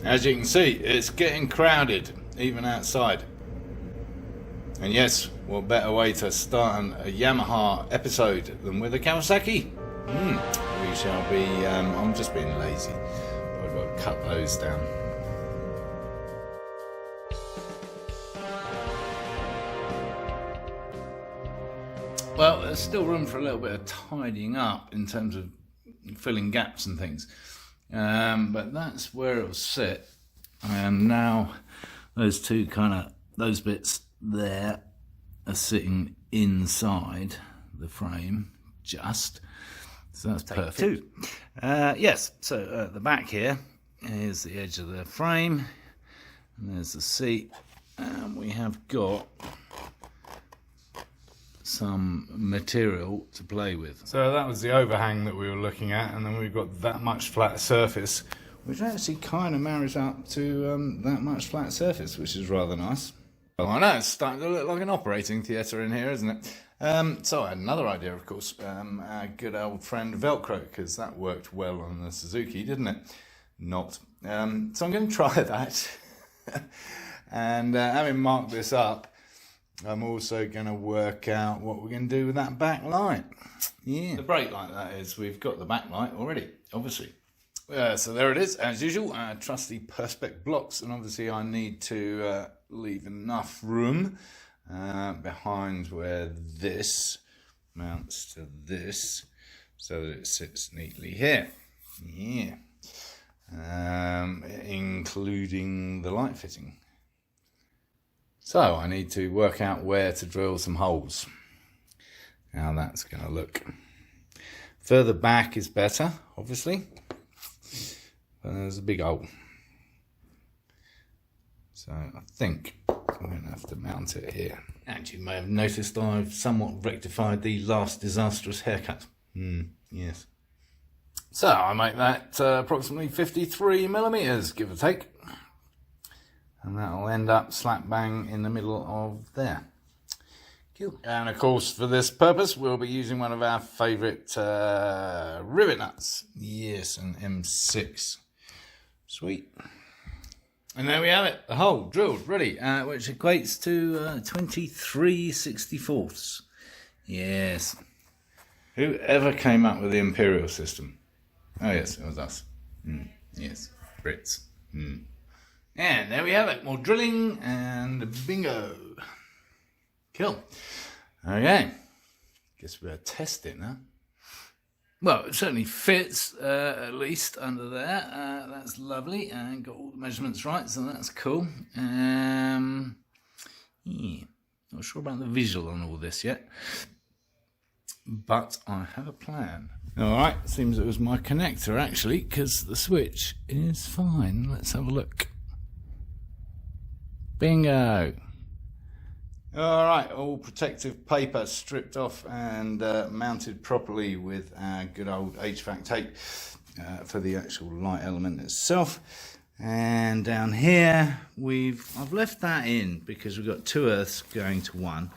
As you can see, it's getting crowded, even outside. And yes, what better way to start a Yamaha episode than with a Kawasaki? We shall be, I'm just being lazy. I've got to cut those down. Well, there's still room for a little bit of tidying up in terms of filling gaps and things. But that's where it'll sit. And now those those bits there are sitting inside the frame, just. So that's perfect. Yes, so at the back here is the edge of the frame, and there's the seat, and we have got some material to play with. So that was the overhang that we were looking at, and then we've got that much flat surface, which actually kind of marries up to that much flat surface, which is rather nice. Oh, I know, it's starting to look like an operating theatre in here, isn't it? So I had another idea, of course, our good old friend Velcro, because that worked well on the Suzuki, didn't it? Not. So I'm going to try that. And having marked this up, I'm also going to work out what we're going to do with that back light. Yeah. The brake light, that is. We've got the back light already, obviously. So there it is, as usual, trusty Perspex blocks, and obviously I need to leave enough room behind where this mounts to this, so that it sits neatly here. Yeah. Including the light fitting. So I need to work out where to drill some holes. How that's going to look. Further back is better, obviously. But there's a big hole. So I think I'm going to have to mount it here. And you may have noticed I've somewhat rectified the last disastrous haircut. Yes. So I make that approximately 53mm, give or take. And that'll end up slap bang in the middle of there. Cool. And of course, for this purpose, we'll be using one of our favourite rivet nuts. Yes, an M6. Sweet. And there we have it, the hole drilled, ready, which equates to 23/64. Yes. Whoever came up with the imperial system? Oh yes, it was us. Yes, Brits. And there we have it, more drilling and bingo. Cool. Okay, guess we better test it now. Well, it certainly fits, at least under there. That's lovely, and got all the measurements right, so that's cool. Yeah, not sure about the visual on all this yet, but I have a plan. All right, seems it was my connector actually, because the switch is fine. Let's have a look. Bingo. All right, all protective paper stripped off and mounted properly with our good old HVAC tape for the actual light element itself. And down here, I've left that in because we've got two earths going to one.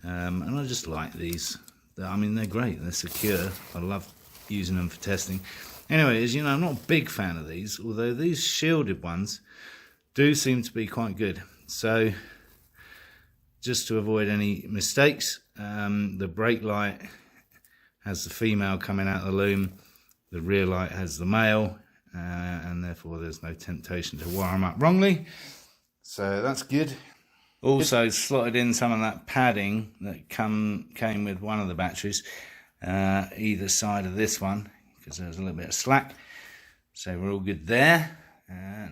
And I just like these. I mean, they're great, they're secure. I love using them for testing. Anyway, as you know, I'm not a big fan of these, although these shielded ones do seem to be quite good. So, just to avoid any mistakes, the brake light has the female coming out of the loom, the rear light has the male, and therefore there's no temptation to wire them up wrongly. So that's good. Also slotted in some of that padding that came with one of the batteries, either side of this one, because there's a little bit of slack. So we're all good there.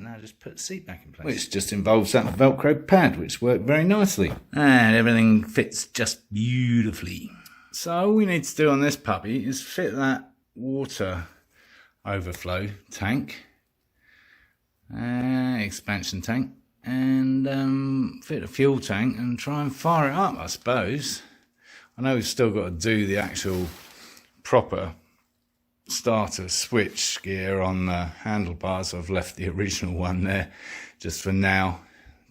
Now just put the seat back in place. Which just involves that Velcro pad, which worked very nicely. And everything fits just beautifully. So all we need to do on this puppy is fit that water overflow tank, expansion tank, and fit a fuel tank and try and fire it up, I suppose. I know we've still got to do the actual proper starter switch gear on the handlebars. I've left the original one there just for now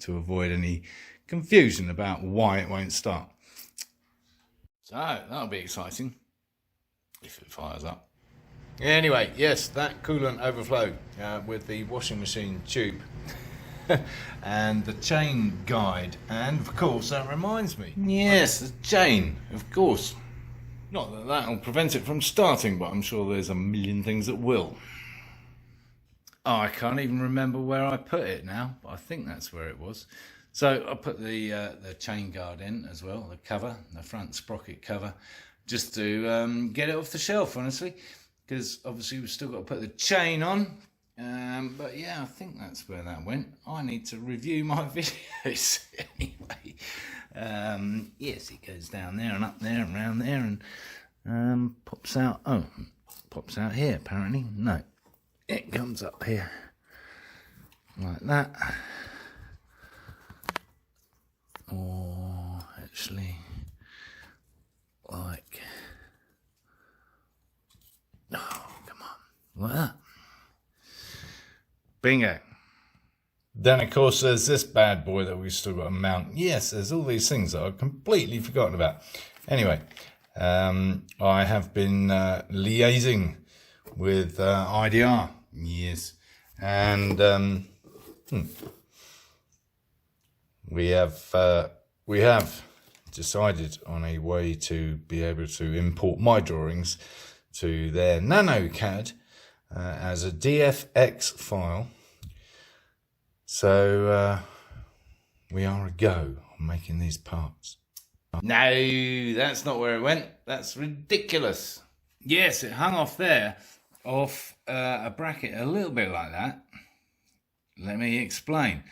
to avoid any confusion about why it won't start. So that'll be exciting if it fires up. Anyway, yes, that coolant overflow with the washing machine tube and the chain guide, and of course that reminds me, yes, the chain, of course. Not that that'll prevent it from starting, but I'm sure there's a million things that will. Oh, I can't even remember where I put it now, but I think that's where it was. So I put the chain guard in as well, the cover, the front sprocket cover, just to get it off the shelf, honestly, because obviously we've still got to put the chain on. But yeah, I think that's where that went. I need to review my videos anyway. Yes, it goes down there and up there and around there and pops out. Oh, pops out here apparently. No, it comes up here like that. Or actually like, oh, come on, like that. Bingo. Then of course there's this bad boy that we've still got to mount. Yes, there's all these things that I've completely forgotten about. Anyway, I have been liaising with IDR. Yes, and we have decided on a way to be able to import my drawings to their NanoCAD as a DFX file. So we are a go on making these parts. No, that's not where it went. That's ridiculous. Yes, it hung off there, off a bracket a little bit like that. Let me explain.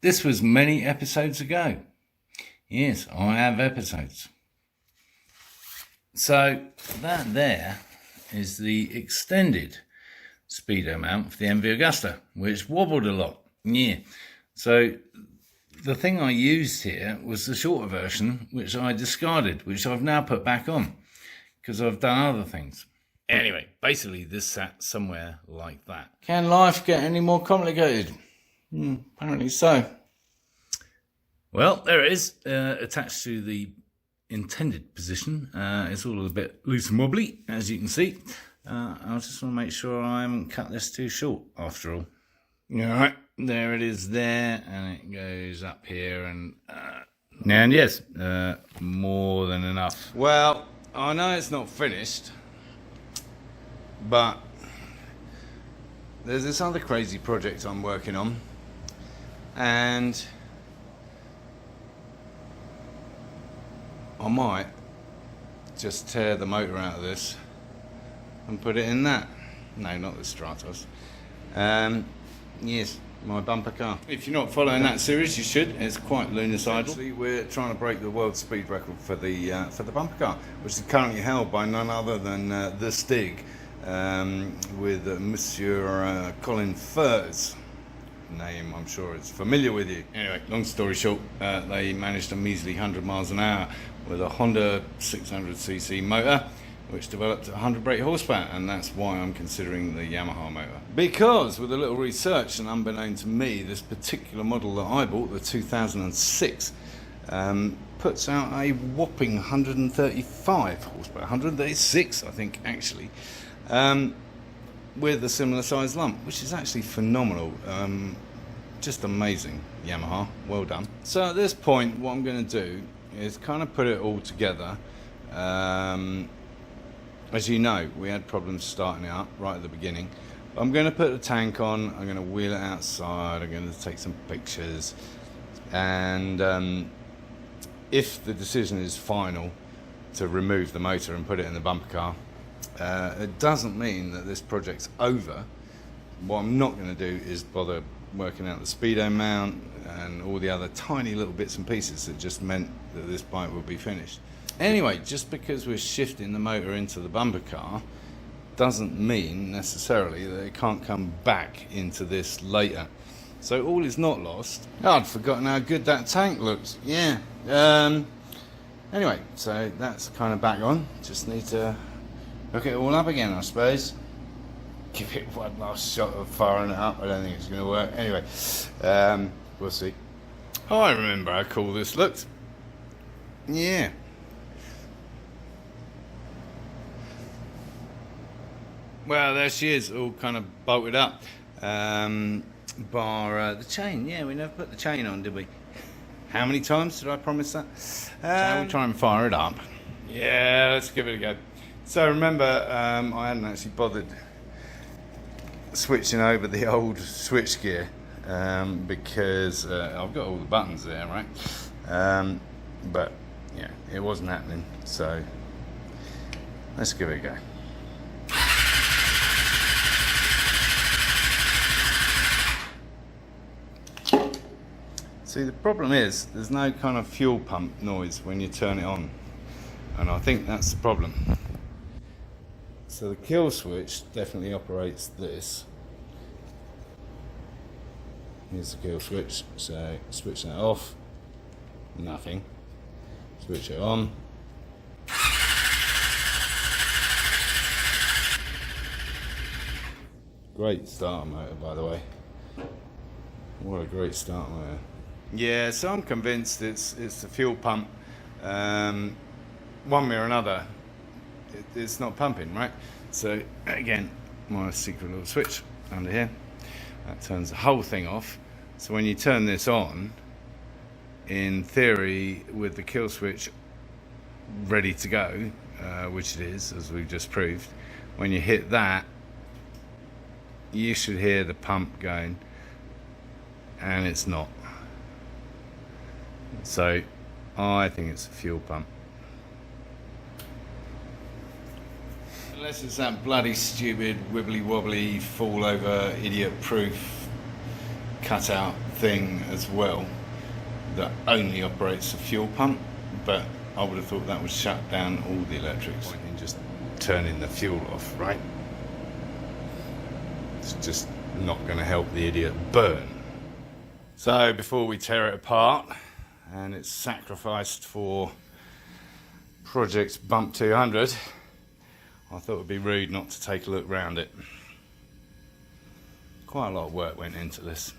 This was many episodes ago. Yes, I have episodes. So that there is the extended speedo mount for the MV Agusta, which wobbled a lot. Yeah. So the thing I used here was the shorter version, which I discarded, which I've now put back on because I've done other things. Anyway, basically this sat somewhere like that. Can life get any more complicated? Apparently so. Well, there it is, attached to the intended position. It's all a bit loose and wobbly, as you can see. I just want to make sure I haven't cut this too short, after all. Alright, there it is there, and it goes up here, and yes, more than enough. Well, I know it's not finished, but there's this other crazy project I'm working on, and I might just tear the motor out of this and put it in that. No, not the Stratos. Yes, my bumper car. If you're not following that series, you should. It's quite lunacidal. Actually, we're trying to break the world speed record for the bumper car, which is currently held by none other than the Stig, with Monsieur Colin Furs. Name I'm sure it's familiar with you. Anyway, long story short, they managed a measly 100 miles an hour with a Honda 600cc motor, which developed 100 brake horsepower, and that's why I'm considering the Yamaha motor. Because with a little research, and unbeknown to me, this particular model that I bought, the 2006, puts out a whopping 135 horsepower, 136 I think actually, with a similar size lump, which is actually phenomenal. Just amazing, Yamaha, well done. So at this point, what I'm going to do is kind of put it all together. As you know, we had problems starting it up right at the beginning. I'm going to put the tank on, I'm going to wheel it outside, I'm going to take some pictures, and if the decision is final to remove the motor and put it in the bumper car, it doesn't mean that this project's over. What I'm not going to do is bother working out the speedo mount and all the other tiny little bits and pieces that just meant that this bike would be finished. Anyway, just because we're shifting the motor into the bumper car doesn't mean necessarily that it can't come back into this later. So all is not lost. Oh, I'd forgotten how good that tank looks. Yeah. Anyway, so that's kind of back on. Just need to hook it all up again, I suppose. Give it one last shot of firing it up. I don't think it's going to work. Anyway, we'll see. Oh, I remember how cool this looked. Yeah. Well, there she is, all kind of bolted up. Bar the chain. Yeah, we never put the chain on, did we? How many times did I promise that? Shall we try and fire it up? Yeah, let's give it a go. So remember, I hadn't actually bothered switching over the old switch gear because I've got all the buttons there, right? But yeah, it wasn't happening. So let's give it a go. See, the problem is there's no kind of fuel pump noise when you turn it on, and I think that's the problem. So the kill switch definitely operates this. Here's the kill switch, so switch that off, nothing. Switch it on. Great starter motor, by the way. What a great starter motor. Yeah, so I'm convinced it's the fuel pump. One way or another, it's not pumping, right? So again, my secret little switch under here, that turns the whole thing off. So when you turn this on, in theory, with the kill switch ready to go, which it is, as we've just proved, when you hit that, you should hear the pump going, and it's not. So I think it's a fuel pump. Unless it's that bloody stupid wibbly wobbly fall over idiot proof cutout thing as well that only operates a fuel pump, but I would have thought that would shut down all the electrics and just turning the fuel off, right? It's just not going to help the idiot burn. So before we tear it apart and it's sacrificed for Project Bump 200, I thought it would be rude not to take a look round it. Quite a lot of work went into this.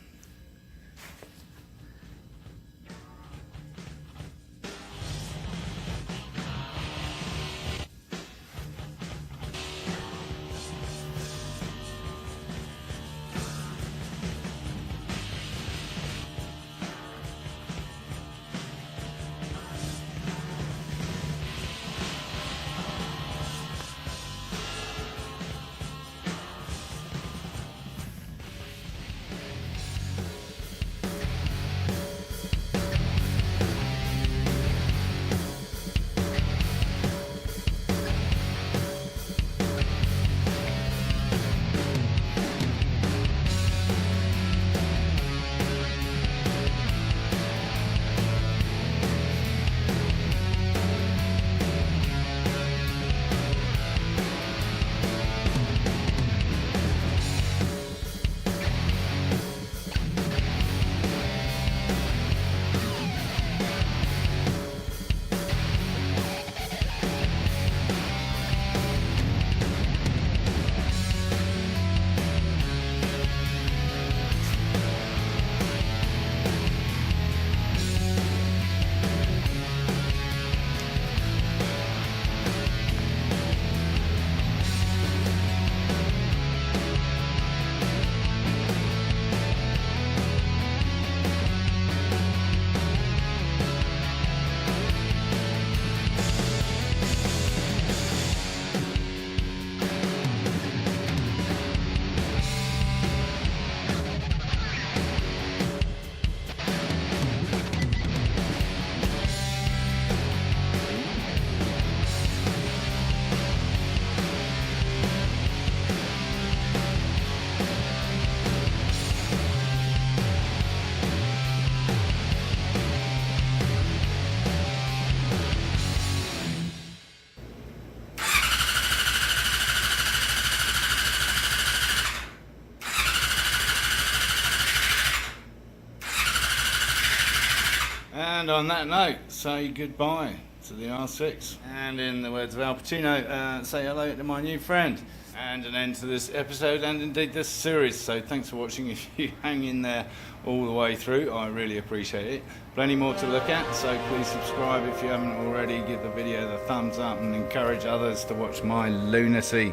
And on that note, say goodbye to the R6. And in the words of Al Pacino, say hello to my new friend. And an end to this episode and indeed this series. So thanks for watching. If you hang in there all the way through, I really appreciate it. Plenty more to look at, so please subscribe if you haven't already. Give the video the thumbs up and encourage others to watch my lunacy.